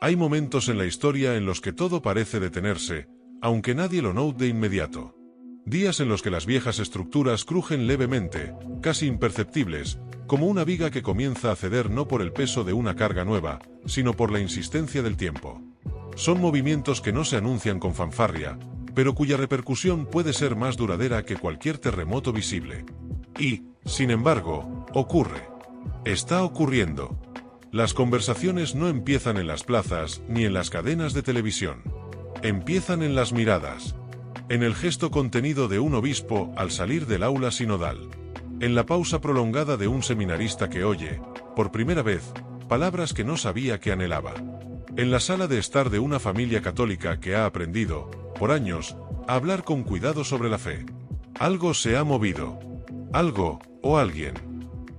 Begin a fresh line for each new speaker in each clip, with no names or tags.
Hay momentos en la historia en los que todo parece detenerse, aunque nadie lo note de inmediato. Días en los que las viejas estructuras crujen levemente, casi imperceptibles, como una viga que comienza a ceder no por el peso de una carga nueva, sino por la insistencia del tiempo. Son movimientos que no se anuncian con fanfarria, pero cuya repercusión puede ser más duradera que cualquier terremoto visible. Y, sin embargo, ocurre. Está ocurriendo. Las conversaciones no empiezan en las plazas ni en las cadenas de televisión. Empiezan en las miradas. En el gesto contenido de un obispo al salir del aula sinodal. En la pausa prolongada de un seminarista que oye, por primera vez, palabras que no sabía que anhelaba. En la sala de estar de una familia católica que ha aprendido, por años, a hablar con cuidado sobre la fe. Algo se ha movido. Algo, o alguien.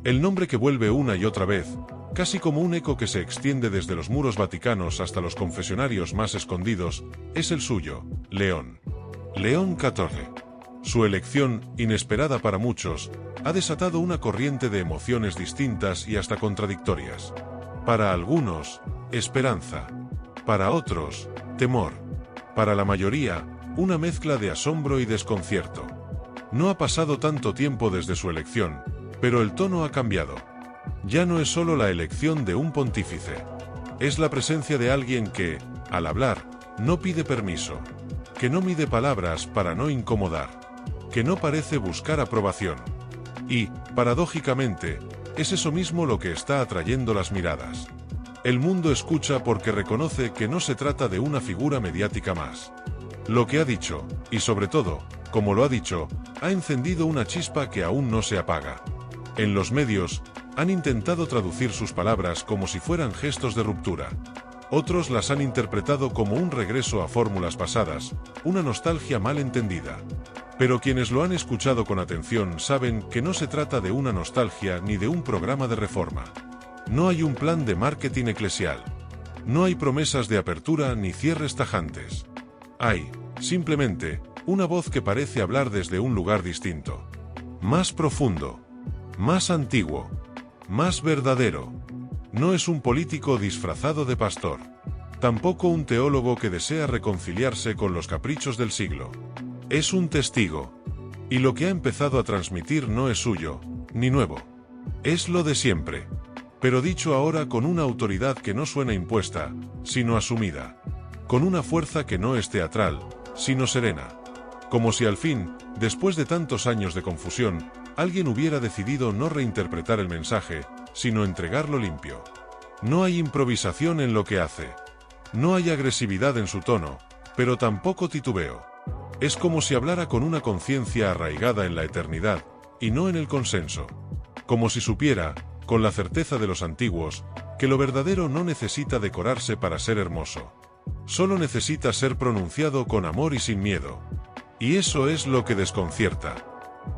El nombre que vuelve una y otra vez, casi como un eco que se extiende desde los muros vaticanos hasta los confesionarios más escondidos, es el suyo, León. León XIV. Su elección, inesperada para muchos, ha desatado una corriente de emociones distintas y hasta contradictorias. Para algunos, esperanza. Para otros, temor. Para la mayoría, una mezcla de asombro y desconcierto. No ha pasado tanto tiempo desde su elección, pero el tono ha cambiado. Ya no es solo la elección de un pontífice. Es la presencia de alguien que, al hablar, no pide permiso. Que no mide palabras para no incomodar. Que no parece buscar aprobación. Y, paradójicamente, es eso mismo lo que está atrayendo las miradas. El mundo escucha porque reconoce que no se trata de una figura mediática más. Lo que ha dicho, y sobre todo, como lo ha dicho, ha encendido una chispa que aún no se apaga. En los medios, han intentado traducir sus palabras como si fueran gestos de ruptura. Otros las han interpretado como un regreso a fórmulas pasadas, una nostalgia mal entendida. Pero quienes lo han escuchado con atención saben que no se trata de una nostalgia ni de un programa de reforma. No hay un plan de marketing eclesial. No hay promesas de apertura ni cierres tajantes. Hay, simplemente, una voz que parece hablar desde un lugar distinto. Más profundo. Más antiguo. Más verdadero. No es un político disfrazado de pastor. Tampoco un teólogo que desea reconciliarse con los caprichos del siglo. Es un testigo. Y lo que ha empezado a transmitir no es suyo, ni nuevo. Es lo de siempre. Pero dicho ahora con una autoridad que no suena impuesta, sino asumida. Con una fuerza que no es teatral, sino serena. Como si al fin, después de tantos años de confusión, alguien hubiera decidido no reinterpretar el mensaje, sino entregarlo limpio. No hay improvisación en lo que hace. No hay agresividad en su tono, pero tampoco titubeo. Es como si hablara con una conciencia arraigada en la eternidad, y no en el consenso. Como si supiera, con la certeza de los antiguos, que lo verdadero no necesita decorarse para ser hermoso. Solo necesita ser pronunciado con amor y sin miedo. Y eso es lo que desconcierta.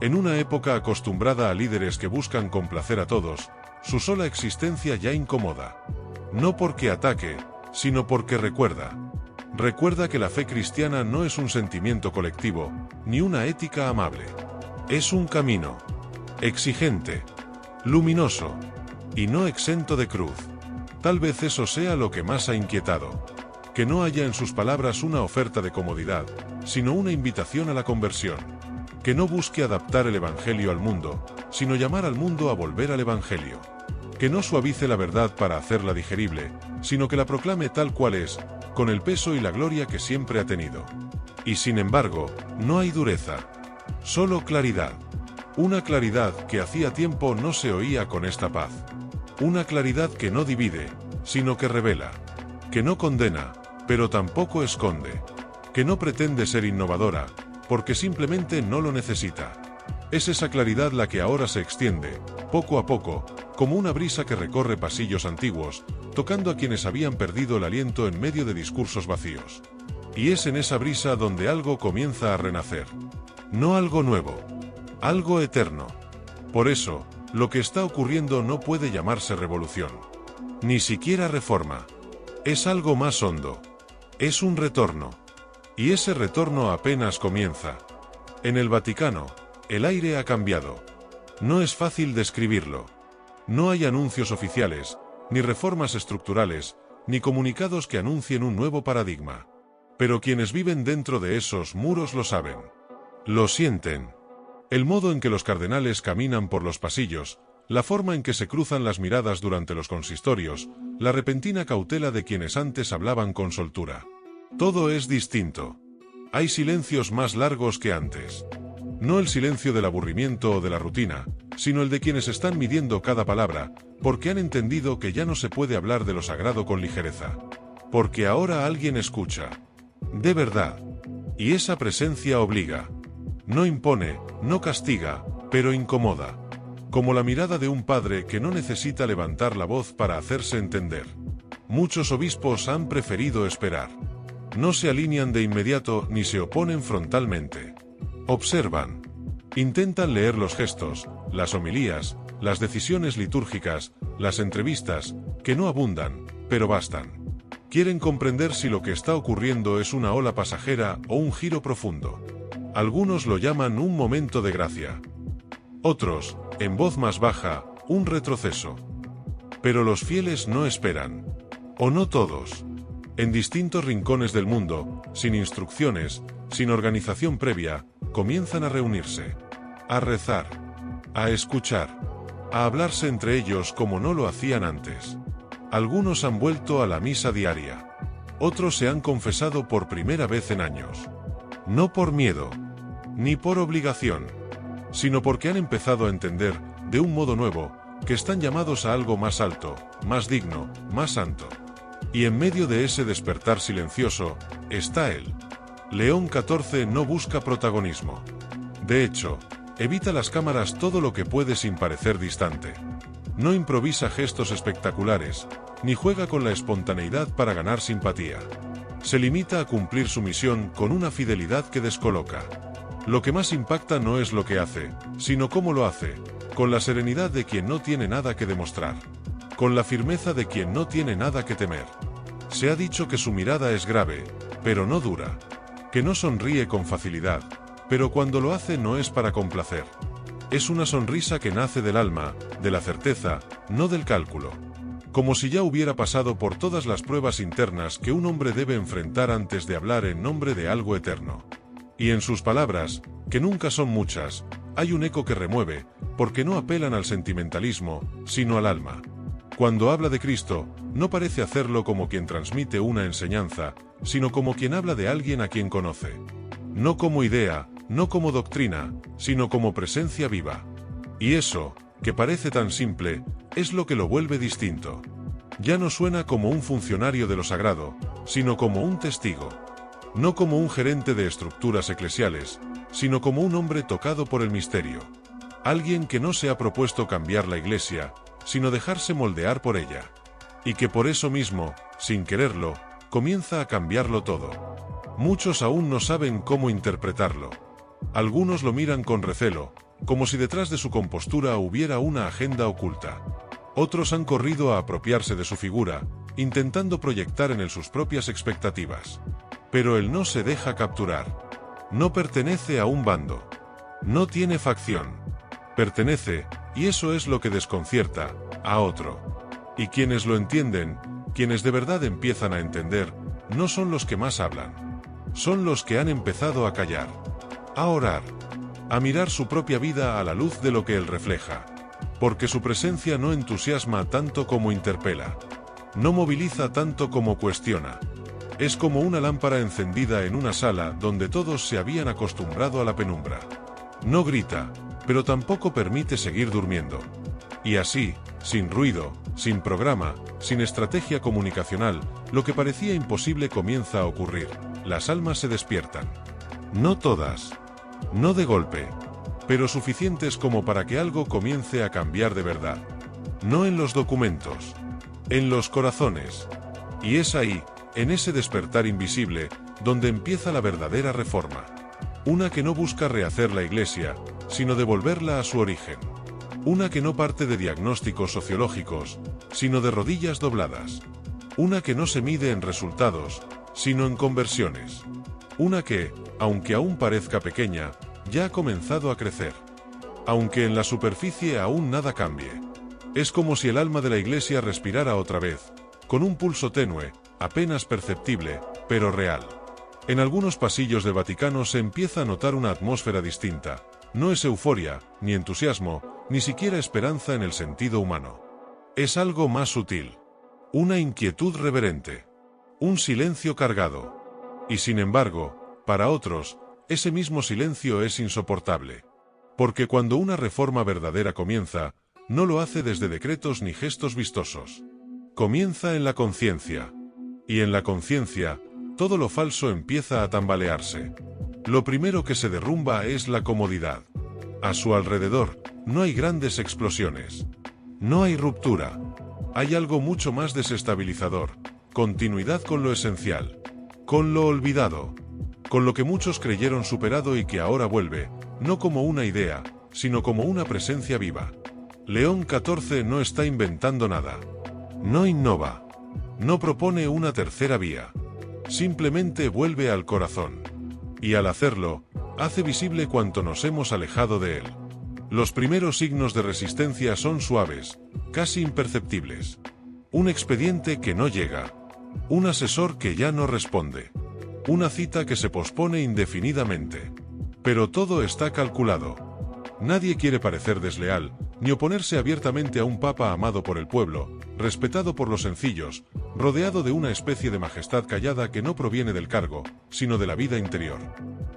En una época acostumbrada a líderes que buscan complacer a todos, su sola existencia ya incomoda. No porque ataque, sino porque recuerda. Recuerda que la fe cristiana no es un sentimiento colectivo, ni una ética amable. Es un camino. Exigente. Luminoso. Y no exento de cruz. Tal vez eso sea lo que más ha inquietado. Que no haya en sus palabras una oferta de comodidad, sino una invitación a la conversión. Que no busque adaptar el Evangelio al mundo, sino llamar al mundo a volver al Evangelio. Que no suavice la verdad para hacerla digerible, sino que la proclame tal cual es, con el peso y la gloria que siempre ha tenido. Y sin embargo, no hay dureza. Solo claridad. Una claridad que hacía tiempo no se oía con esta paz. Una claridad que no divide, sino que revela. Que no condena, pero tampoco esconde. Que no pretende ser innovadora, porque simplemente no lo necesita. Es esa claridad la que ahora se extiende, poco a poco, como una brisa que recorre pasillos antiguos, tocando a quienes habían perdido el aliento en medio de discursos vacíos. Y es en esa brisa donde algo comienza a renacer. No algo nuevo. Algo eterno. Por eso, lo que está ocurriendo no puede llamarse revolución. Ni siquiera reforma. Es algo más hondo. Es un retorno. Y ese retorno apenas comienza. En el Vaticano, el aire ha cambiado. No es fácil describirlo. No hay anuncios oficiales, ni reformas estructurales, ni comunicados que anuncien un nuevo paradigma. Pero quienes viven dentro de esos muros lo saben. Lo sienten. El modo en que los cardenales caminan por los pasillos, la forma en que se cruzan las miradas durante los consistorios, la repentina cautela de quienes antes hablaban con soltura. Todo es distinto. Hay silencios más largos que antes. No el silencio del aburrimiento o de la rutina, sino el de quienes están midiendo cada palabra, porque han entendido que ya no se puede hablar de lo sagrado con ligereza. Porque ahora alguien escucha. De verdad. Y esa presencia obliga. No impone, no castiga, pero incomoda. Como la mirada de un padre que no necesita levantar la voz para hacerse entender. Muchos obispos han preferido esperar. No se alinean de inmediato ni se oponen frontalmente. Observan. Intentan leer los gestos, las homilías, las decisiones litúrgicas, las entrevistas, que no abundan, pero bastan. Quieren comprender si lo que está ocurriendo es una ola pasajera o un giro profundo. Algunos lo llaman un momento de gracia. Otros, en voz más baja, un retroceso. Pero los fieles no esperan. O no todos. En distintos rincones del mundo, sin instrucciones, sin organización previa, comienzan a reunirse, a rezar, a escuchar, a hablarse entre ellos como no lo hacían antes. Algunos han vuelto a la misa diaria. Otros se han confesado por primera vez en años. No por miedo, ni por obligación, sino porque han empezado a entender, de un modo nuevo, que están llamados a algo más alto, más digno, más santo. Y en medio de ese despertar silencioso, está él. León XIV no busca protagonismo. De hecho, evita las cámaras todo lo que puede sin parecer distante. No improvisa gestos espectaculares, ni juega con la espontaneidad para ganar simpatía. Se limita a cumplir su misión con una fidelidad que descoloca. Lo que más impacta no es lo que hace, sino cómo lo hace, con la serenidad de quien no tiene nada que demostrar, con la firmeza de quien no tiene nada que temer. Se ha dicho que su mirada es grave, pero no dura, que no sonríe con facilidad, pero cuando lo hace no es para complacer. Es una sonrisa que nace del alma, de la certeza, no del cálculo. Como si ya hubiera pasado por todas las pruebas internas que un hombre debe enfrentar antes de hablar en nombre de algo eterno. Y en sus palabras, que nunca son muchas, hay un eco que remueve, porque no apelan al sentimentalismo, sino al alma. Cuando habla de Cristo, no parece hacerlo como quien transmite una enseñanza, sino como quien habla de alguien a quien conoce. No como idea, no como doctrina, sino como presencia viva. Y eso, que parece tan simple, es lo que lo vuelve distinto. Ya no suena como un funcionario de lo sagrado, sino como un testigo. No como un gerente de estructuras eclesiales, sino como un hombre tocado por el misterio. Alguien que no se ha propuesto cambiar la Iglesia, sino dejarse moldear por ella. Y que por eso mismo, sin quererlo, comienza a cambiarlo todo. Muchos aún no saben cómo interpretarlo. Algunos lo miran con recelo, como si detrás de su compostura hubiera una agenda oculta. Otros han corrido a apropiarse de su figura, intentando proyectar en él sus propias expectativas. Pero él no se deja capturar. No pertenece a un bando. No tiene facción. Pertenece, y eso es lo que desconcierta, a otro. Y quienes lo entienden, quienes de verdad empiezan a entender, no son los que más hablan. Son los que han empezado a callar, a orar, a mirar su propia vida a la luz de lo que él refleja. Porque su presencia no entusiasma tanto como interpela. No moviliza tanto como cuestiona. Es como una lámpara encendida en una sala donde todos se habían acostumbrado a la penumbra. No grita, pero tampoco permite seguir durmiendo. Y así, sin ruido, sin programa, sin estrategia comunicacional, lo que parecía imposible comienza a ocurrir. Las almas se despiertan. No todas. No de golpe. Pero suficientes como para que algo comience a cambiar de verdad. No en los documentos. En los corazones. Y es ahí, en ese despertar invisible, donde empieza la verdadera reforma. Una que no busca rehacer la Iglesia, sino devolverla a su origen. Una que no parte de diagnósticos sociológicos, sino de rodillas dobladas. Una que no se mide en resultados, sino en conversiones. Una que, aunque aún parezca pequeña, ya ha comenzado a crecer. Aunque en la superficie aún nada cambie. Es como si el alma de la Iglesia respirara otra vez, con un pulso tenue, apenas perceptible, pero real. En algunos pasillos del Vaticano se empieza a notar una atmósfera distinta. No es euforia, ni entusiasmo, ni siquiera esperanza en el sentido humano. Es algo más sutil. Una inquietud reverente. Un silencio cargado. Y sin embargo, para otros, ese mismo silencio es insoportable. Porque cuando una reforma verdadera comienza, no lo hace desde decretos ni gestos vistosos. Comienza en la conciencia. Y en la conciencia, todo lo falso empieza a tambalearse. Lo primero que se derrumba es la comodidad. A su alrededor, no hay grandes explosiones. No hay ruptura. Hay algo mucho más desestabilizador. Continuidad con lo esencial. Con lo olvidado. Con lo que muchos creyeron superado y que ahora vuelve, no como una idea, sino como una presencia viva. León XIV no está inventando nada. No innova. No propone una tercera vía. Simplemente vuelve al corazón. Y al hacerlo, hace visible cuánto nos hemos alejado de él. Los primeros signos de resistencia son suaves, casi imperceptibles. Un expediente que no llega. Un asesor que ya no responde. Una cita que se pospone indefinidamente. Pero todo está calculado. Nadie quiere parecer desleal, ni oponerse abiertamente a un papa amado por el pueblo, respetado por los sencillos, rodeado de una especie de majestad callada que no proviene del cargo, sino de la vida interior.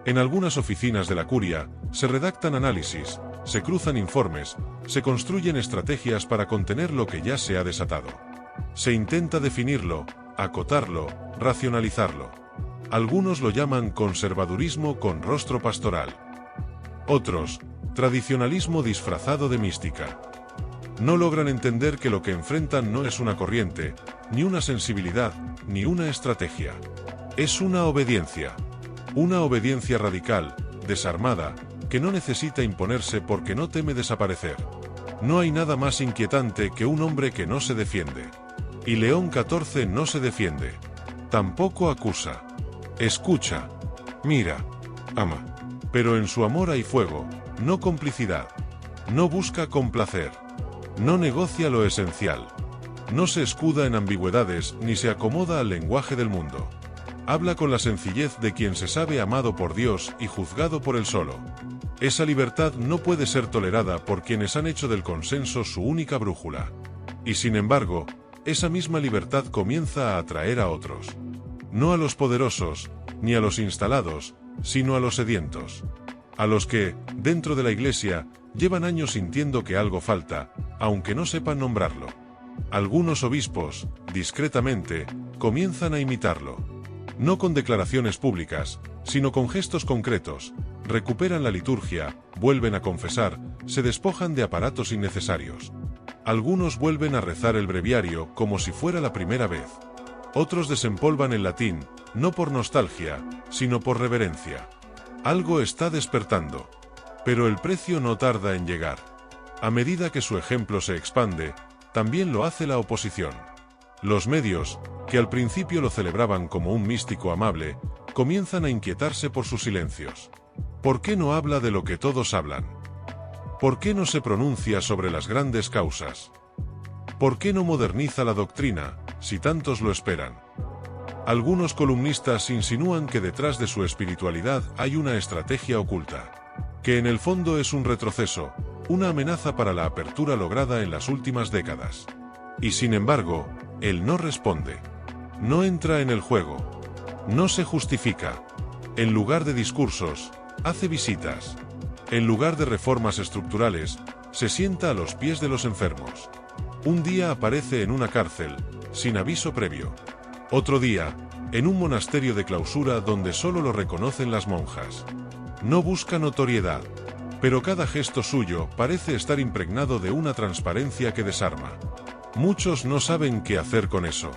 En algunas oficinas de la curia, se redactan análisis, se cruzan informes, se construyen estrategias para contener lo que ya se ha desatado. Se intenta definirlo, acotarlo, racionalizarlo. Algunos lo llaman conservadurismo con rostro pastoral. Otros, tradicionalismo disfrazado de mística. No logran entender que lo que enfrentan no es una corriente, ni una sensibilidad, ni una estrategia. Es una obediencia. Una obediencia radical, desarmada, que no necesita imponerse porque no teme desaparecer. No hay nada más inquietante que un hombre que no se defiende. Y León XIV no se defiende. Tampoco acusa. Escucha. Mira. Ama. Pero en su amor hay fuego, no complicidad. No busca complacer. No negocia lo esencial. No se escuda en ambigüedades ni se acomoda al lenguaje del mundo. Habla con la sencillez de quien se sabe amado por Dios y juzgado por él solo. Esa libertad no puede ser tolerada por quienes han hecho del consenso su única brújula. Y sin embargo, esa misma libertad comienza a atraer a otros. No a los poderosos, ni a los instalados, sino a los sedientos. A los que, dentro de la Iglesia, llevan años sintiendo que algo falta, aunque no sepan nombrarlo. Algunos obispos, discretamente, comienzan a imitarlo. No con declaraciones públicas, sino con gestos concretos. Recuperan la liturgia, vuelven a confesar, se despojan de aparatos innecesarios. Algunos vuelven a rezar el breviario como si fuera la primera vez. Otros desempolvan el latín, no por nostalgia, sino por reverencia. Algo está despertando. Pero el precio no tarda en llegar. A medida que su ejemplo se expande, también lo hace la oposición. Los medios, que al principio lo celebraban como un místico amable, comienzan a inquietarse por sus silencios. ¿Por qué no habla de lo que todos hablan? ¿Por qué no se pronuncia sobre las grandes causas? ¿Por qué no moderniza la doctrina, si tantos lo esperan? Algunos columnistas insinúan que detrás de su espiritualidad hay una estrategia oculta. Que en el fondo es un retroceso, una amenaza para la apertura lograda en las últimas décadas. Y sin embargo, él no responde. No entra en el juego. No se justifica. En lugar de discursos, hace visitas. En lugar de reformas estructurales, se sienta a los pies de los enfermos. Un día aparece en una cárcel, sin aviso previo. Otro día, en un monasterio de clausura donde solo lo reconocen las monjas. No busca notoriedad, pero cada gesto suyo parece estar impregnado de una transparencia que desarma. Muchos no saben qué hacer con eso.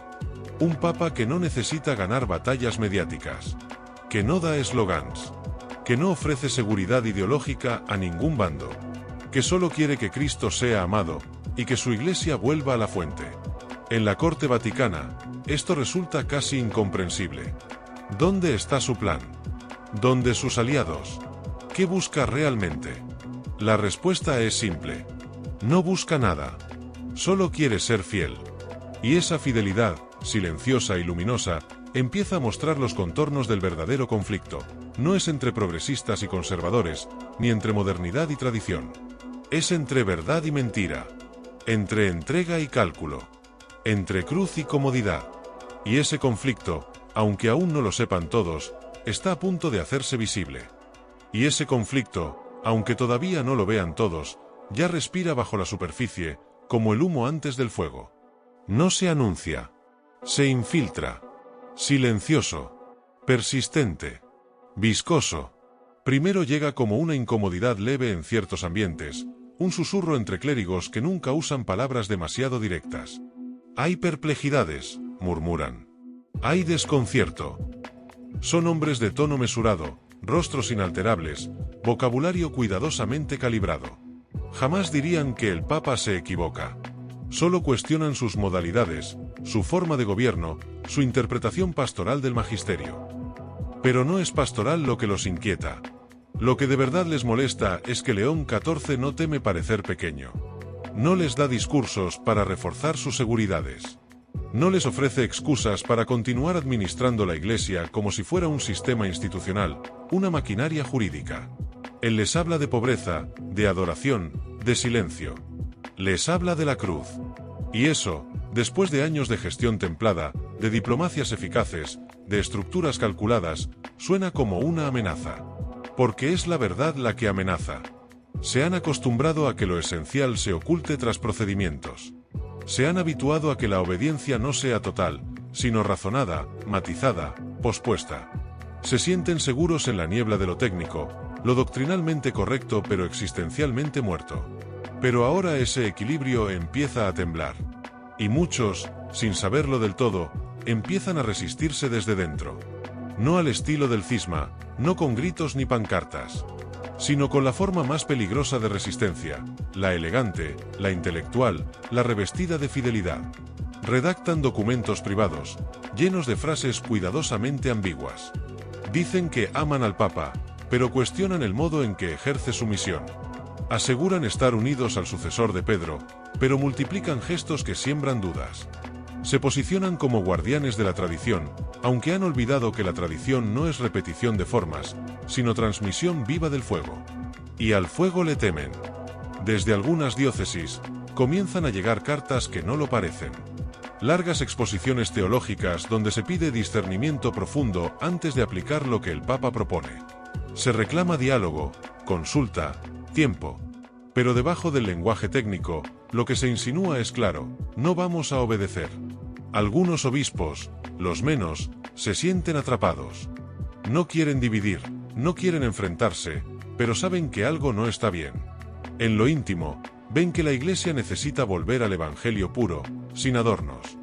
Un papa que no necesita ganar batallas mediáticas, que no da eslogans, que no ofrece seguridad ideológica a ningún bando, que solo quiere que Cristo sea amado y que su iglesia vuelva a la fuente. En la corte vaticana, esto resulta casi incomprensible. ¿Dónde está su plan? ¿Dónde sus aliados? ¿Qué busca realmente? La respuesta es simple. No busca nada. Solo quiere ser fiel. Y esa fidelidad, silenciosa y luminosa, empieza a mostrar los contornos del verdadero conflicto. No es entre progresistas y conservadores, ni entre modernidad y tradición. Es entre verdad y mentira, entre entrega y cálculo, entre cruz y comodidad. Y ese conflicto, aunque aún no lo sepan todos, está a punto de hacerse visible. Y ese conflicto, aunque todavía no lo vean todos, ya respira bajo la superficie, como el humo antes del fuego. No se anuncia, se infiltra, silencioso, persistente, viscoso. Primero llega como una incomodidad leve en ciertos ambientes, un susurro entre clérigos que nunca usan palabras demasiado directas. Hay perplejidades, murmuran. Hay desconcierto. Son hombres de tono mesurado, rostros inalterables, vocabulario cuidadosamente calibrado. Jamás dirían que el Papa se equivoca. Solo cuestionan sus modalidades, su forma de gobierno, su interpretación pastoral del magisterio. Pero no es pastoral lo que los inquieta. Lo que de verdad les molesta es que León XIV no teme parecer pequeño. No les da discursos para reforzar sus seguridades. No les ofrece excusas para continuar administrando la Iglesia como si fuera un sistema institucional, una maquinaria jurídica. Él les habla de pobreza, de adoración, de silencio. Les habla de la cruz. Y eso, después de años de gestión templada, de diplomacias eficaces, de estructuras calculadas, suena como una amenaza. Porque es la verdad la que amenaza. Se han acostumbrado a que lo esencial se oculte tras procedimientos. Se han habituado a que la obediencia no sea total, sino razonada, matizada, pospuesta. Se sienten seguros en la niebla de lo técnico, lo doctrinalmente correcto pero existencialmente muerto. Pero ahora ese equilibrio empieza a temblar. Y muchos, sin saberlo del todo, empiezan a resistirse desde dentro. No al estilo del cisma, no con gritos ni pancartas, sino con la forma más peligrosa de resistencia, la elegante, la intelectual, la revestida de fidelidad. Redactan documentos privados, llenos de frases cuidadosamente ambiguas. Dicen que aman al Papa, pero cuestionan el modo en que ejerce su misión. Aseguran estar unidos al sucesor de Pedro, pero multiplican gestos que siembran dudas. Se posicionan como guardianes de la tradición, aunque han olvidado que la tradición no es repetición de formas, sino transmisión viva del fuego. Y al fuego le temen. Desde algunas diócesis, comienzan a llegar cartas que no lo parecen. Largas exposiciones teológicas donde se pide discernimiento profundo antes de aplicar lo que el Papa propone. Se reclama diálogo, consulta, tiempo. Pero debajo del lenguaje técnico, lo que se insinúa es claro: no vamos a obedecer. Algunos obispos, los menos, se sienten atrapados. No quieren dividir, no quieren enfrentarse, pero saben que algo no está bien. En lo íntimo, ven que la Iglesia necesita volver al Evangelio puro, sin adornos.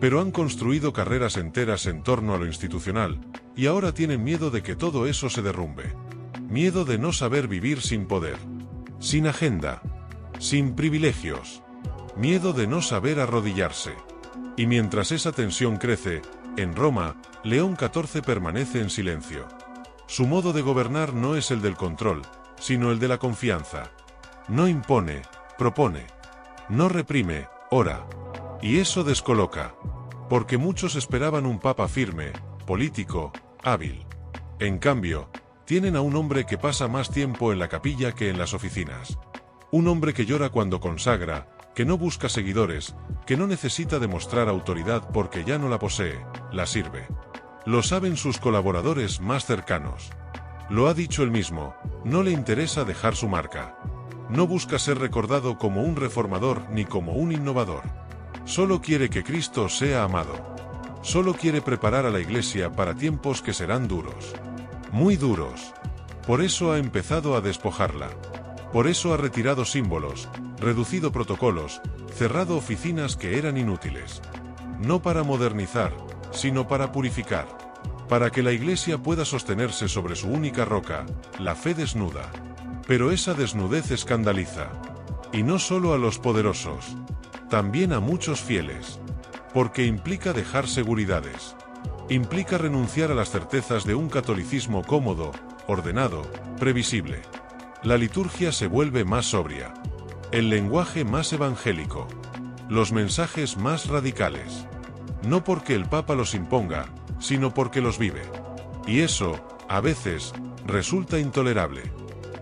Pero han construido carreras enteras en torno a lo institucional, y ahora tienen miedo de que todo eso se derrumbe. Miedo de no saber vivir sin poder, sin agenda, sin privilegios. Miedo de no saber arrodillarse. Y mientras esa tensión crece, en Roma, León XIV permanece en silencio. Su modo de gobernar no es el del control, sino el de la confianza. No impone, propone. No reprime, ora. Y eso descoloca. Porque muchos esperaban un papa firme, político, hábil. En cambio, tienen a un hombre que pasa más tiempo en la capilla que en las oficinas. Un hombre que llora cuando consagra, que no busca seguidores, que no necesita demostrar autoridad porque ya no la posee, la sirve. Lo saben sus colaboradores más cercanos. Lo ha dicho él mismo, no le interesa dejar su marca. No busca ser recordado como un reformador ni como un innovador. Solo quiere que Cristo sea amado. Solo quiere preparar a la Iglesia para tiempos que serán duros. Muy duros. Por eso ha empezado a despojarla. Por eso ha retirado símbolos, reducido protocolos, cerrado oficinas que eran inútiles. No para modernizar, sino para purificar. Para que la Iglesia pueda sostenerse sobre su única roca, la fe desnuda. Pero esa desnudez escandaliza. Y no solo a los poderosos. También a muchos fieles. Porque implica dejar seguridades. Implica renunciar a las certezas de un catolicismo cómodo, ordenado, previsible. La liturgia se vuelve más sobria. El lenguaje más evangélico. Los mensajes más radicales. no porque el Papa los imponga, sino porque los vive. Y eso, a veces, resulta intolerable.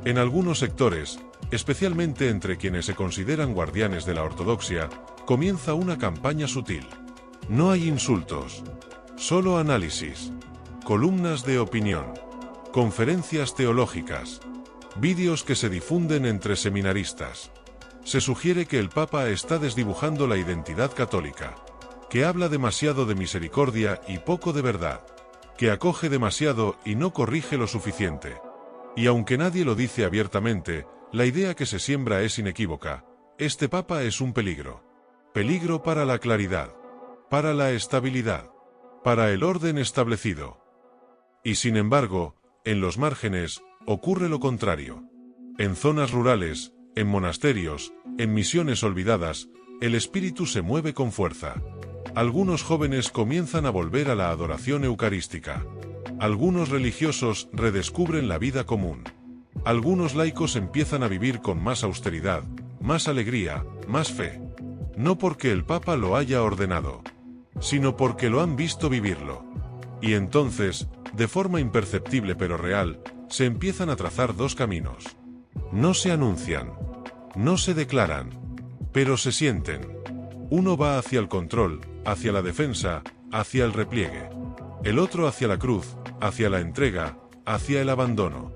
En algunos sectores, especialmente entre quienes se consideran guardianes de la ortodoxia, comienza una campaña sutil. No hay insultos, solo análisis, columnas de opinión, conferencias teológicas, vídeos que se difunden entre seminaristas. Se sugiere que el Papa está desdibujando la identidad católica, que habla demasiado de misericordia y poco de verdad, que acoge demasiado y no corrige lo suficiente. Y aunque nadie lo dice abiertamente, la idea que se siembra es inequívoca: este Papa es un peligro. Peligro para la claridad, para la estabilidad, para el orden establecido. Y sin embargo, en los márgenes, ocurre lo contrario. En zonas rurales, en monasterios, en misiones olvidadas, el espíritu se mueve con fuerza. Algunos jóvenes comienzan a volver a la adoración eucarística. Algunos religiosos redescubren la vida común. Algunos laicos empiezan a vivir con más austeridad, más alegría, más fe. No porque el Papa lo haya ordenado, sino porque lo han visto vivirlo. Y entonces, de forma imperceptible pero real, se empiezan a trazar dos caminos. No se anuncian, no se declaran, pero se sienten. Uno va hacia el control, hacia la defensa, hacia el repliegue. El otro hacia la cruz, hacia la entrega, hacia el abandono.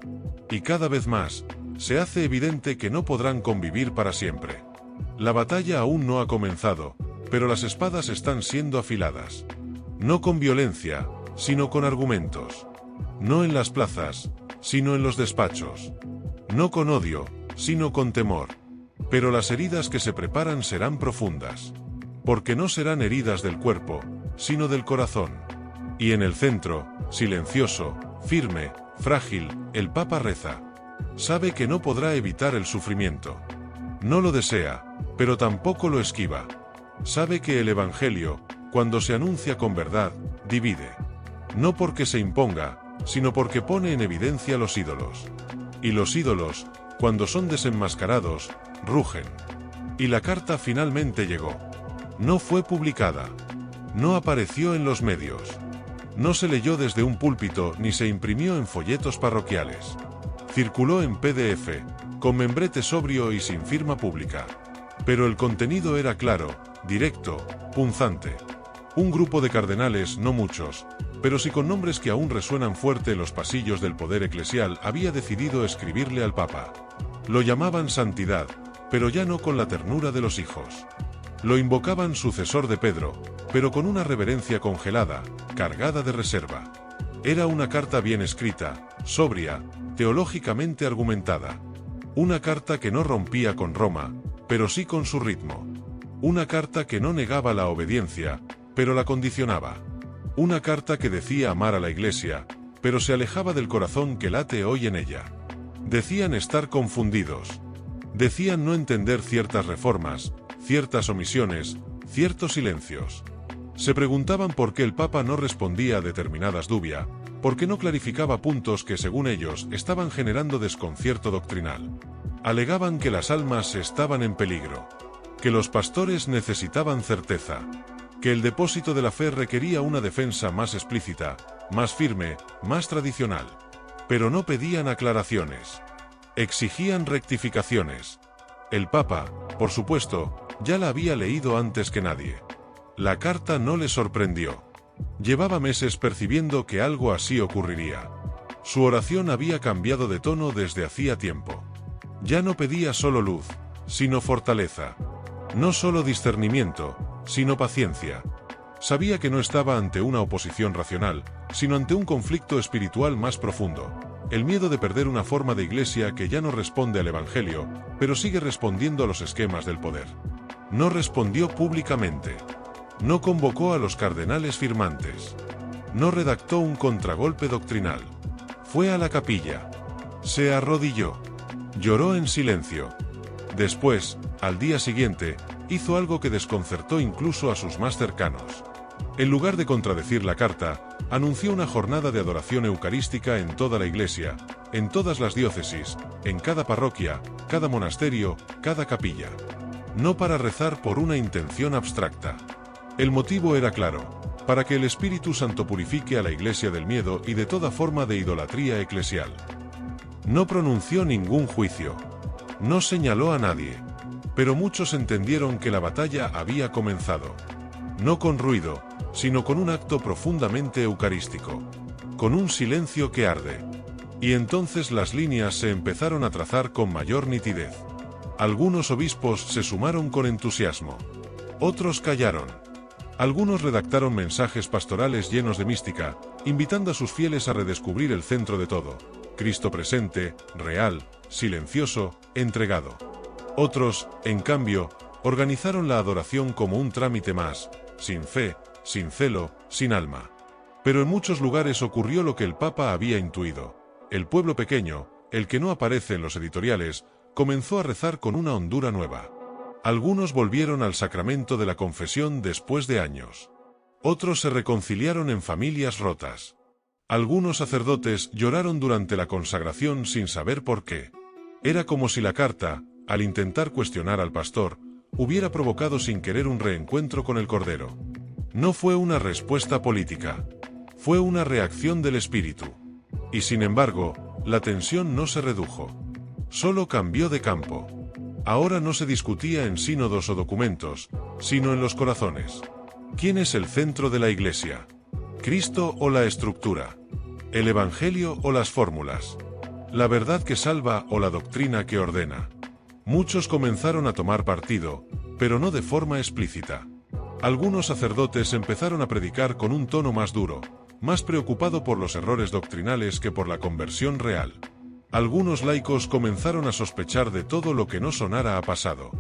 Y cada vez más, se hace evidente que no podrán convivir para siempre. La batalla aún no ha comenzado, pero las espadas están siendo afiladas. No con violencia, sino con argumentos. No en las plazas, sino en los despachos. No con odio, sino con temor. Pero las heridas que se preparan serán profundas. Porque no serán heridas del cuerpo, sino del corazón. Y en el centro, silencioso, firme, frágil, el Papa reza. Sabe que no podrá evitar el sufrimiento. No lo desea, pero tampoco lo esquiva. Sabe que el Evangelio, cuando se anuncia con verdad, divide. No porque se imponga, sino porque pone en evidencia los ídolos. Y los ídolos, cuando son desenmascarados, rugen. Y la carta finalmente llegó. No fue publicada. No apareció en los medios. No se leyó desde un púlpito ni se imprimió en folletos parroquiales. Circuló en PDF, con membrete sobrio y sin firma pública. Pero el contenido era claro, directo, punzante. Un grupo de cardenales, no muchos, pero sí con nombres que aún resuenan fuerte en los pasillos del poder eclesial, había decidido escribirle al Papa. Lo llamaban santidad, pero ya no con la ternura de los hijos. Lo invocaban sucesor de Pedro, pero con una reverencia congelada, cargada de reserva. Era una carta bien escrita, sobria, teológicamente argumentada. Una carta que no rompía con Roma, pero sí con su ritmo. Una carta que no negaba la obediencia, pero la condicionaba. Una carta que decía amar a la Iglesia, pero se alejaba del corazón que late hoy en ella. Decían estar confundidos. Decían no entender ciertas reformas, ciertas omisiones, ciertos silencios. Se preguntaban por qué el Papa no respondía a determinadas dudas, por qué no clarificaba puntos que según ellos estaban generando desconcierto doctrinal. Alegaban que las almas estaban en peligro, que los pastores necesitaban certeza, que el depósito de la fe requería una defensa más explícita, más firme, más tradicional. Pero no pedían aclaraciones. Exigían rectificaciones. El Papa, por supuesto, ya la había leído antes que nadie. La carta no le sorprendió. Llevaba meses percibiendo que algo así ocurriría. Su oración había cambiado de tono desde hacía tiempo. Ya no pedía solo luz, sino fortaleza. No solo discernimiento, sino paciencia. Sabía que no estaba ante una oposición racional, sino ante un conflicto espiritual más profundo. El miedo de perder una forma de iglesia que ya no responde al Evangelio, pero sigue respondiendo a los esquemas del poder. No respondió públicamente. No convocó a los cardenales firmantes. No redactó un contragolpe doctrinal. Fue a la capilla. Se arrodilló. Lloró en silencio. Después, al día siguiente, hizo algo que desconcertó incluso a sus más cercanos. En lugar de contradecir la carta, anunció una jornada de adoración eucarística en toda la iglesia, en todas las diócesis, en cada parroquia, cada monasterio, cada capilla. No para rezar por una intención abstracta. El motivo era claro: para que el Espíritu Santo purifique a la Iglesia del miedo y de toda forma de idolatría eclesial. No pronunció ningún juicio. No señaló a nadie. Pero muchos entendieron que la batalla había comenzado. No con ruido, sino con un acto profundamente eucarístico. Con un silencio que arde. Y entonces las líneas se empezaron a trazar con mayor nitidez. Algunos obispos se sumaron con entusiasmo. Otros callaron. Algunos redactaron mensajes pastorales llenos de mística, invitando a sus fieles a redescubrir el centro de todo: Cristo presente, real, silencioso, entregado. Otros, en cambio, organizaron la adoración como un trámite más, sin fe, sin celo, sin alma. Pero en muchos lugares ocurrió lo que el Papa había intuido. El pueblo pequeño, el que no aparece en los editoriales, comenzó a rezar con una hondura nueva. Algunos volvieron al sacramento de la confesión después de años. Otros se reconciliaron en familias rotas. Algunos sacerdotes lloraron durante la consagración sin saber por qué. Era como si la carta, al intentar cuestionar al pastor, hubiera provocado sin querer un reencuentro con el Cordero. No fue una respuesta política. Fue una reacción del espíritu. Y sin embargo, la tensión no se redujo. Solo cambió de campo. Ahora no se discutía en sínodos o documentos, sino en los corazones. ¿Quién es el centro de la Iglesia? ¿Cristo o la estructura? ¿El Evangelio o las fórmulas? ¿La verdad que salva o la doctrina que ordena? Muchos comenzaron a tomar partido, pero no de forma explícita. Algunos sacerdotes empezaron a predicar con un tono más duro, más preocupado por los errores doctrinales que por la conversión real. Algunos laicos comenzaron a sospechar de todo lo que no sonara a pasado.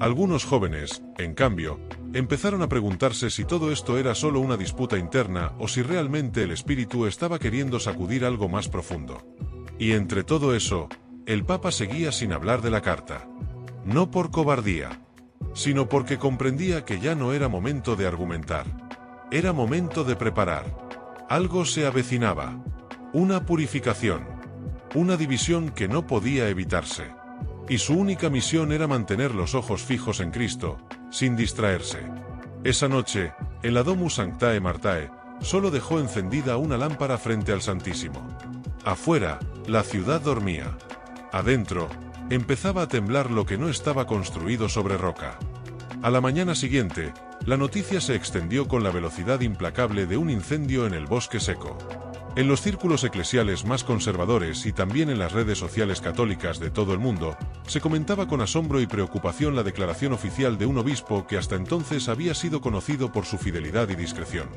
Algunos jóvenes, en cambio, empezaron a preguntarse si todo esto era solo una disputa interna o si realmente el espíritu estaba queriendo sacudir algo más profundo. Y entre todo eso, el Papa seguía sin hablar de la carta. No por cobardía, sino porque comprendía que ya no era momento de argumentar. Era momento de preparar. Algo se avecinaba. Una purificación. Una división que no podía evitarse. Y su única misión era mantener los ojos fijos en Cristo, sin distraerse. Esa noche, en la Domus Sanctae Martae, solo dejó encendida una lámpara frente al Santísimo. Afuera, la ciudad dormía. Adentro, empezaba a temblar lo que no estaba construido sobre roca. A la mañana siguiente, la noticia se extendió con la velocidad implacable de un incendio en el bosque seco. En los círculos eclesiales más conservadores y también en las redes sociales católicas de todo el mundo, se comentaba con asombro y preocupación la declaración oficial de un obispo que hasta entonces había sido conocido por su fidelidad y discreción.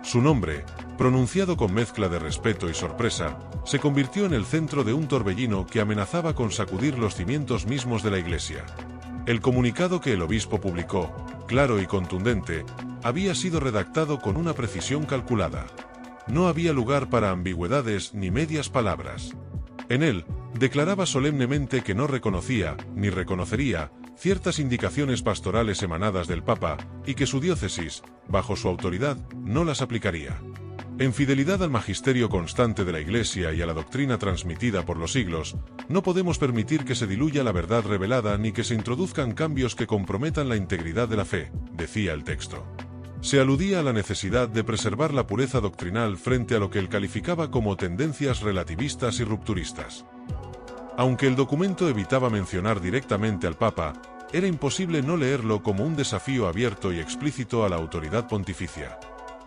Su nombre, pronunciado con mezcla de respeto y sorpresa, se convirtió en el centro de un torbellino que amenazaba con sacudir los cimientos mismos de la Iglesia. El comunicado que el obispo publicó, claro y contundente, había sido redactado con una precisión calculada. No había lugar para ambigüedades ni medias palabras. En él, declaraba solemnemente que no reconocía, ni reconocería, ciertas indicaciones pastorales emanadas del Papa, y que su diócesis, bajo su autoridad, no las aplicaría. En fidelidad al magisterio constante de la Iglesia y a la doctrina transmitida por los siglos, no podemos permitir que se diluya la verdad revelada ni que se introduzcan cambios que comprometan la integridad de la fe, decía el texto. Se aludía a la necesidad de preservar la pureza doctrinal frente a lo que él calificaba como tendencias relativistas y rupturistas. Aunque el documento evitaba mencionar directamente al Papa, era imposible no leerlo como un desafío abierto y explícito a la autoridad pontificia.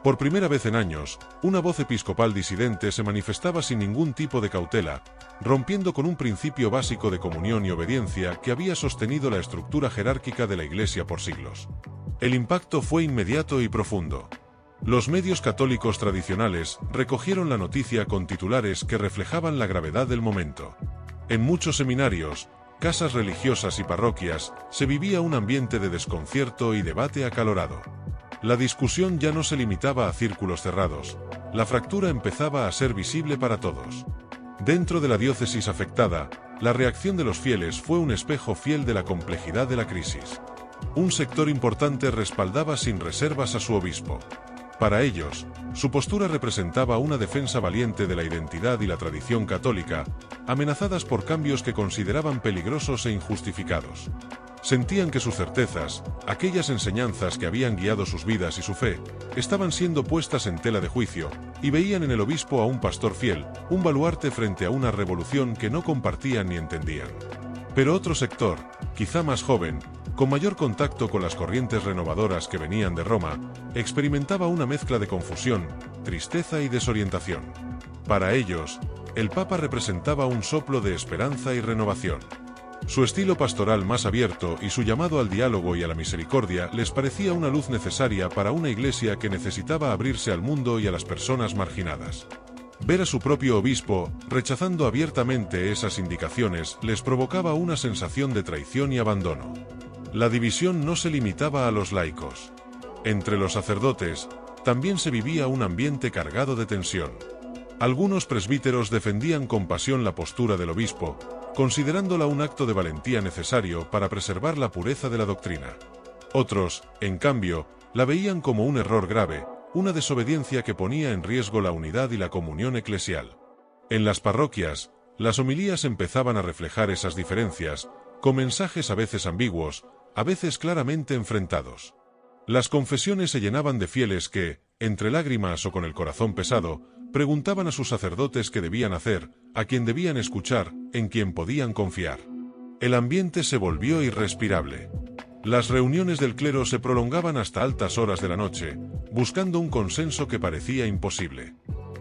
Por primera vez en años, una voz episcopal disidente se manifestaba sin ningún tipo de cautela, rompiendo con un principio básico de comunión y obediencia que había sostenido la estructura jerárquica de la Iglesia por siglos. El impacto fue inmediato y profundo. Los medios católicos tradicionales recogieron la noticia con titulares que reflejaban la gravedad del momento. En muchos seminarios, casas religiosas y parroquias, se vivía un ambiente de desconcierto y debate acalorado. La discusión ya no se limitaba a círculos cerrados, la fractura empezaba a ser visible para todos. Dentro de la diócesis afectada, la reacción de los fieles fue un espejo fiel de la complejidad de la crisis. Un sector importante respaldaba sin reservas a su obispo. Para ellos, Su postura representaba una defensa valiente de la identidad y la tradición católica, amenazadas por cambios que consideraban peligrosos e injustificados. Sentían que sus certezas, aquellas enseñanzas que habían guiado sus vidas y su fe, estaban siendo puestas en tela de juicio, y veían en el obispo a un pastor fiel, un baluarte frente a una revolución que no compartían ni entendían. Pero otro sector, quizá más joven, con mayor contacto con las corrientes renovadoras que venían de Roma, experimentaba una mezcla de confusión, tristeza y desorientación. Para ellos, el Papa representaba un soplo de esperanza y renovación. Su estilo pastoral más abierto y su llamado al diálogo y a la misericordia les parecía una luz necesaria para una iglesia que necesitaba abrirse al mundo y a las personas marginadas. Ver a su propio obispo rechazando abiertamente esas indicaciones les provocaba una sensación de traición y abandono. La división no se limitaba a los laicos. Entre los sacerdotes, también se vivía un ambiente cargado de tensión. Algunos presbíteros defendían con pasión la postura del obispo, considerándola un acto de valentía necesario para preservar la pureza de la doctrina. Otros, en cambio, la veían como un error grave, una desobediencia que ponía en riesgo la unidad y la comunión eclesial. En las parroquias, las homilías empezaban a reflejar esas diferencias, con mensajes a veces ambiguos, a veces claramente enfrentados. Las confesiones se llenaban de fieles que, entre lágrimas o con el corazón pesado, preguntaban a sus sacerdotes qué debían hacer, a quién debían escuchar, en quién podían confiar. El ambiente se volvió irrespirable. Las reuniones del clero se prolongaban hasta altas horas de la noche, buscando un consenso que parecía imposible.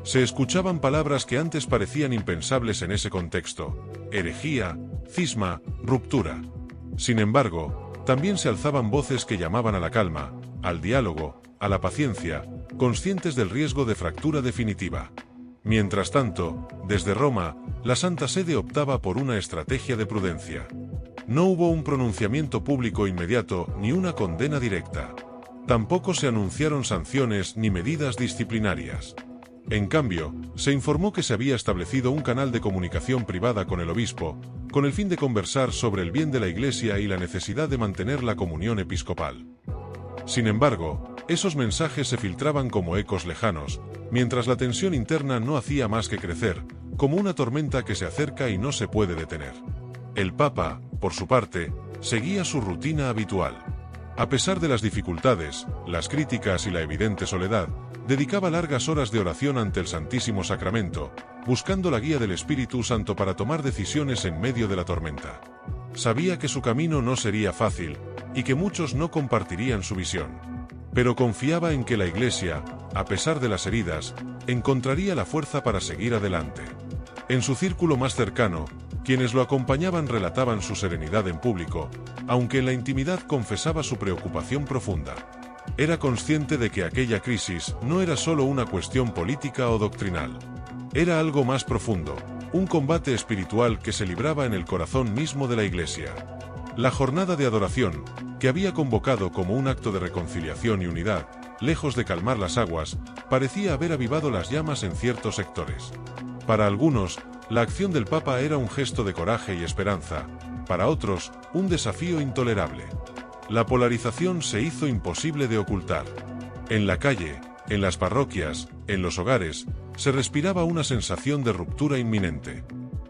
Se escuchaban palabras que antes parecían impensables en ese contexto: herejía, cisma, ruptura. Sin embargo, también se alzaban voces que llamaban a la calma, al diálogo, a la paciencia, conscientes del riesgo de fractura definitiva. Mientras tanto, desde Roma, la Santa Sede optaba por una estrategia de prudencia. No hubo un pronunciamiento público inmediato ni una condena directa. Tampoco se anunciaron sanciones ni medidas disciplinarias. En cambio, se informó que se había establecido un canal de comunicación privada con el obispo, con el fin de conversar sobre el bien de la Iglesia y la necesidad de mantener la comunión episcopal. Sin embargo, esos mensajes se filtraban como ecos lejanos, mientras la tensión interna no hacía más que crecer, como una tormenta que se acerca y no se puede detener. El Papa, por su parte, seguía su rutina habitual. A pesar de las dificultades, las críticas y la evidente soledad, dedicaba largas horas de oración ante el Santísimo Sacramento, buscando la guía del Espíritu Santo para tomar decisiones en medio de la tormenta. Sabía que su camino no sería fácil, y que muchos no compartirían su visión. Pero confiaba en que la Iglesia, a pesar de las heridas, encontraría la fuerza para seguir adelante. En su círculo más cercano, quienes lo acompañaban relataban su serenidad en público, aunque en la intimidad confesaba su preocupación profunda. Era consciente de que aquella crisis no era solo una cuestión política o doctrinal. Era algo más profundo, un combate espiritual que se libraba en el corazón mismo de la Iglesia. La jornada de adoración, que había convocado como un acto de reconciliación y unidad, lejos de calmar las aguas, parecía haber avivado las llamas en ciertos sectores. Para algunos, la acción del Papa era un gesto de coraje y esperanza, para otros, un desafío intolerable. La polarización se hizo imposible de ocultar. En la calle, en las parroquias, en los hogares, se respiraba una sensación de ruptura inminente.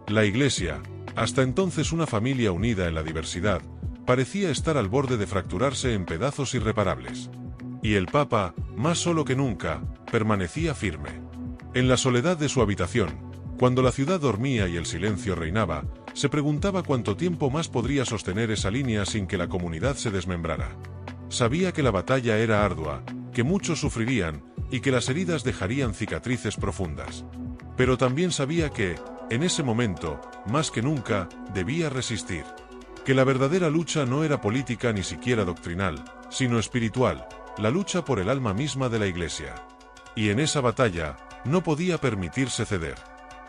La Iglesia, hasta entonces una familia unida en la diversidad, parecía estar al borde de fracturarse en pedazos irreparables. Y el Papa, más solo que nunca, permanecía firme. En la soledad de su habitación, cuando la ciudad dormía y el silencio reinaba, se preguntaba cuánto tiempo más podría sostener esa línea sin que la comunidad se desmembrara. Sabía que la batalla era ardua, que muchos sufrirían, y que las heridas dejarían cicatrices profundas. Pero también sabía que, en ese momento, más que nunca, debía resistir. Que la verdadera lucha no era política ni siquiera doctrinal, sino espiritual, la lucha por el alma misma de la Iglesia. Y en esa batalla, no podía permitirse ceder.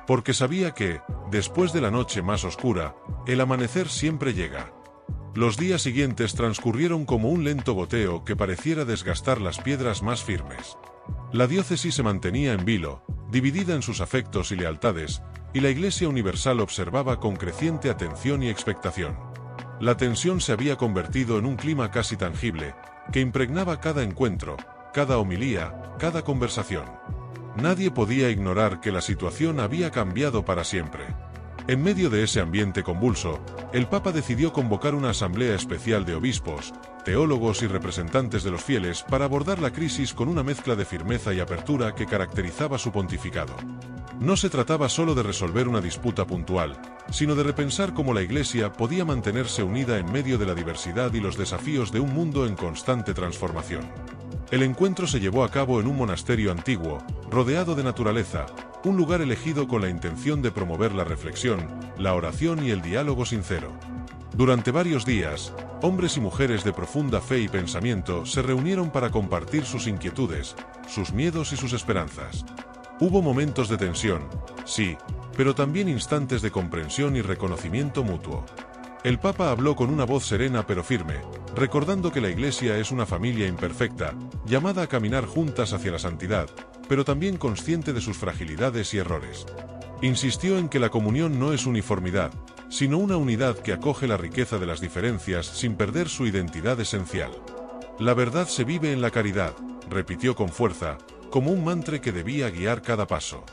Porque sabía que, después de la noche más oscura, el amanecer siempre llega. Los días siguientes transcurrieron como un lento goteo que pareciera desgastar las piedras más firmes. La diócesis se mantenía en vilo, dividida en sus afectos y lealtades, y la Iglesia Universal observaba con creciente atención y expectación. La tensión se había convertido en un clima casi tangible, que impregnaba cada encuentro, cada homilía, cada conversación. Nadie podía ignorar que la situación había cambiado para siempre. En medio de ese ambiente convulso, el Papa decidió convocar una asamblea especial de obispos, teólogos y representantes de los fieles para abordar la crisis con una mezcla de firmeza y apertura que caracterizaba su pontificado. No se trataba solo de resolver una disputa puntual, sino de repensar cómo la Iglesia podía mantenerse unida en medio de la diversidad y los desafíos de un mundo en constante transformación. El encuentro se llevó a cabo en un monasterio antiguo, rodeado de naturaleza, un lugar elegido con la intención de promover la reflexión, la oración y el diálogo sincero. Durante varios días, hombres y mujeres de profunda fe y pensamiento se reunieron para compartir sus inquietudes, sus miedos y sus esperanzas. Hubo momentos de tensión, sí, pero también instantes de comprensión y reconocimiento mutuo. El Papa habló con una voz serena pero firme, recordando que la Iglesia es una familia imperfecta, llamada a caminar juntas hacia la santidad, pero también consciente de sus fragilidades y errores. Insistió en que la comunión no es uniformidad, sino una unidad que acoge la riqueza de las diferencias sin perder su identidad esencial. La verdad se vive en la caridad, repitió con fuerza, como un mantra que debía guiar cada paso.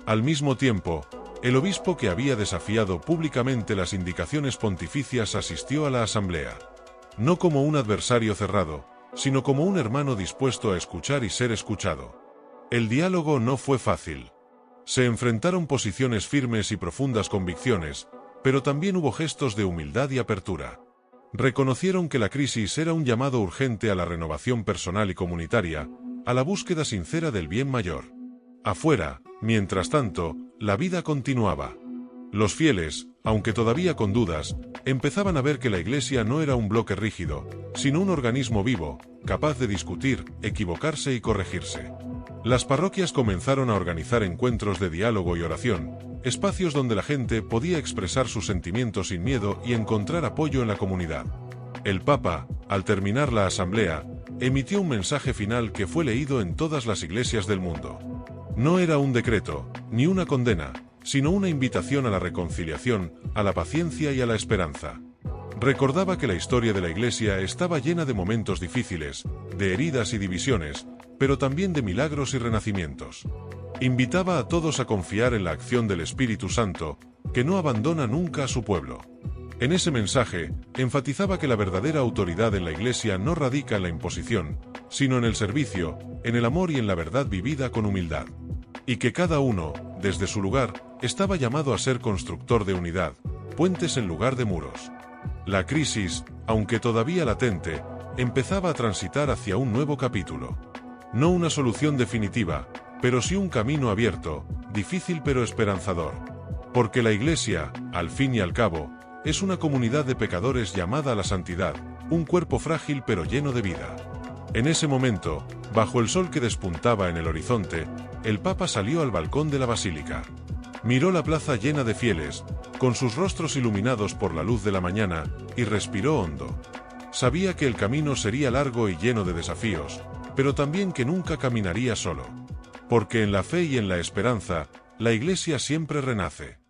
Al mismo tiempo, el obispo que había desafiado públicamente las indicaciones pontificias asistió a la asamblea. No como un adversario cerrado, sino como un hermano dispuesto a escuchar y ser escuchado. El diálogo no fue fácil. Se enfrentaron posiciones firmes y profundas convicciones, pero también hubo gestos de humildad y apertura. Reconocieron que la crisis era un llamado urgente a la renovación personal y comunitaria, a la búsqueda sincera del bien mayor. Afuera, mientras tanto, la vida continuaba. Los fieles, aunque todavía con dudas, empezaban a ver que la Iglesia no era un bloque rígido, sino un organismo vivo, capaz de discutir, equivocarse y corregirse. Las parroquias comenzaron a organizar encuentros de diálogo y oración, espacios donde la gente podía expresar sus sentimientos sin miedo y encontrar apoyo en la comunidad. El Papa, al terminar la asamblea, emitió un mensaje final que fue leído en todas las iglesias del mundo. No era un decreto, ni una condena, sino una invitación a la reconciliación, a la paciencia y a la esperanza. Recordaba que la historia de la Iglesia estaba llena de momentos difíciles, de heridas y divisiones, pero también de milagros y renacimientos. Invitaba a todos a confiar en la acción del Espíritu Santo, que no abandona nunca a su pueblo. En ese mensaje, enfatizaba que la verdadera autoridad en la Iglesia no radica en la imposición, sino en el servicio, en el amor y en la verdad vivida con humildad. Y que cada uno, desde su lugar, estaba llamado a ser constructor de unidad, puentes en lugar de muros. La crisis, aunque todavía latente, empezaba a transitar hacia un nuevo capítulo. No una solución definitiva, pero sí un camino abierto, difícil pero esperanzador. Porque la Iglesia, al fin y al cabo, es una comunidad de pecadores llamada a la santidad, un cuerpo frágil pero lleno de vida. En ese momento, bajo el sol que despuntaba en el horizonte, el Papa salió al balcón de la basílica. Miró la plaza llena de fieles, con sus rostros iluminados por la luz de la mañana, y respiró hondo. Sabía que el camino sería largo y lleno de desafíos, pero también que nunca caminaría solo. Porque en la fe y en la esperanza, la Iglesia siempre renace.